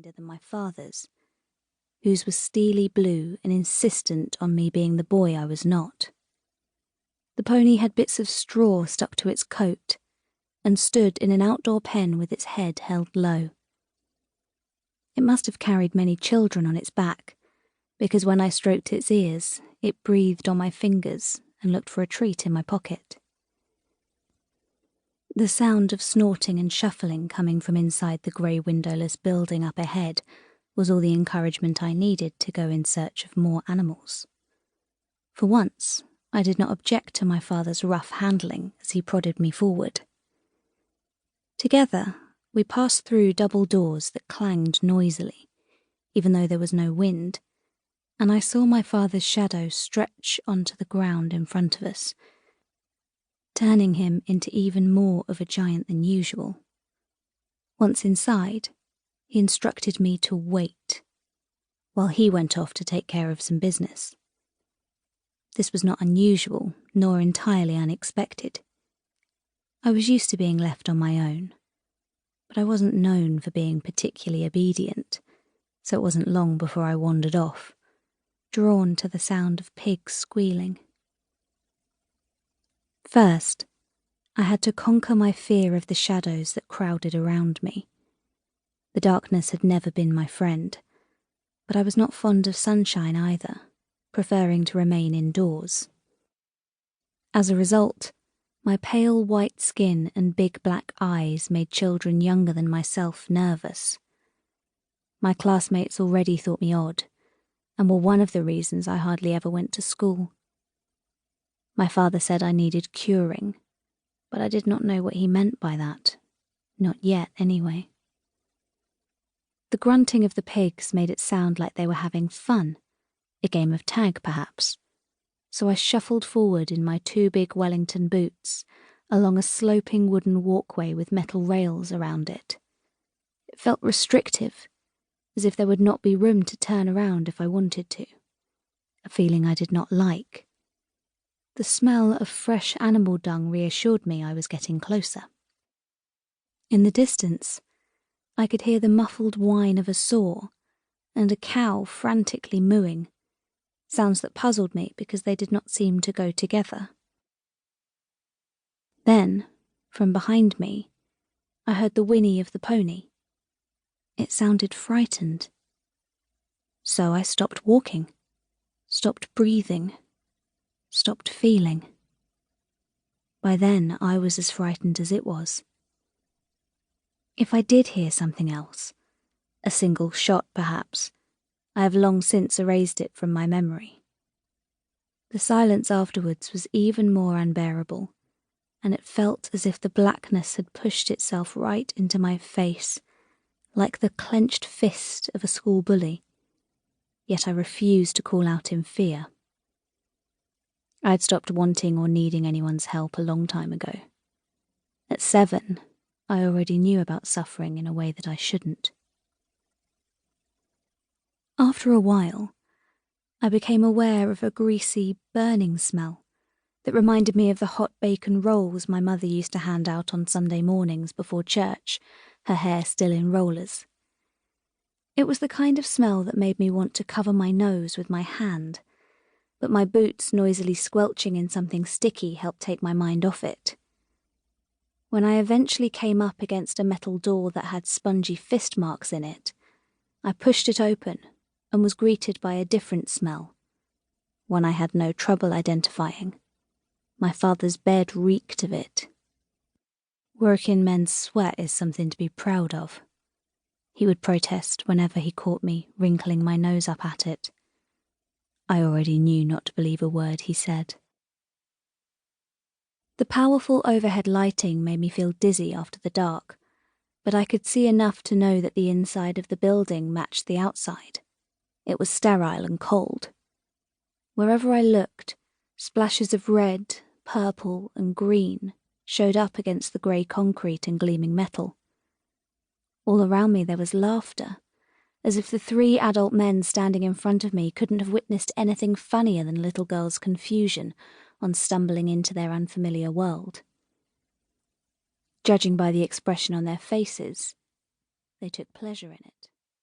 kinder than my father's, whose was steely blue and insistent on me being the boy I was not. The pony had bits of straw stuck to its coat and stood in an outdoor pen with its head held low. It must have carried many children on its back, because when I stroked its ears, it breathed on my fingers and looked for a treat in my pocket. The sound of snorting and shuffling coming from inside the grey windowless building up ahead was all the encouragement I needed to go in search of more animals. For once, I did not object to my father's rough handling as he prodded me forward. Together, we passed through double doors that clanged noisily, even though there was no wind, and I saw my father's shadow stretch onto the ground in front of us, turning him into even more of a giant than usual. Once inside, he instructed me to wait, while he went off to take care of some business. This was not unusual, nor entirely unexpected. I was used to being left on my own, but I wasn't known for being particularly obedient, so it wasn't long before I wandered off, drawn to the sound of pigs squealing. First, I had to conquer my fear of the shadows that crowded around me. The darkness had never been my friend, but I was not fond of sunshine either, preferring to remain indoors. As a result, my pale white skin and big black eyes made children younger than myself nervous. My classmates already thought me odd, and were one of the reasons I hardly ever went to school. My father said I needed curing, but I did not know what he meant by that. Not yet, anyway. The grunting of the pigs made it sound like they were having fun, a game of tag perhaps, so I shuffled forward in my 2 big Wellington boots along a sloping wooden walkway with metal rails around it. It felt restrictive, as if there would not be room to turn around if I wanted to, a feeling I did not like. The smell of fresh animal dung reassured me I was getting closer. In the distance, I could hear the muffled whine of a saw and a cow frantically mooing, sounds that puzzled me because they did not seem to go together. Then, from behind me, I heard the whinny of the pony. It sounded frightened. So I stopped walking, stopped breathing, stopped feeling. By then, I was as frightened as it was. If I did hear something else, a single shot perhaps, I have long since erased it from my memory. The silence afterwards was even more unbearable, and it felt as if the blackness had pushed itself right into my face, like the clenched fist of a school bully, yet I refused to call out in fear. I had stopped wanting or needing anyone's help a long time ago. At 7, I already knew about suffering in a way that I shouldn't. After a while, I became aware of a greasy, burning smell that reminded me of the hot bacon rolls my mother used to hand out on Sunday mornings before church, her hair still in rollers. It was the kind of smell that made me want to cover my nose with my hand, but my boots noisily squelching in something sticky helped take my mind off it. When I eventually came up against a metal door that had spongy fist marks in it, I pushed it open and was greeted by a different smell, one I had no trouble identifying. My father's bed reeked of it. Working men's sweat is something to be proud of, he would protest whenever he caught me wrinkling my nose up at it. I already knew not to believe a word he said. The powerful overhead lighting made me feel dizzy after the dark, but I could see enough to know that the inside of the building matched the outside. It was sterile and cold. Wherever I looked, splashes of red, purple, and green showed up against the grey concrete and gleaming metal. All around me there was laughter, as if the 3 adult men standing in front of me couldn't have witnessed anything funnier than a little girl's confusion on stumbling into their unfamiliar world. Judging by the expression on their faces, they took pleasure in it.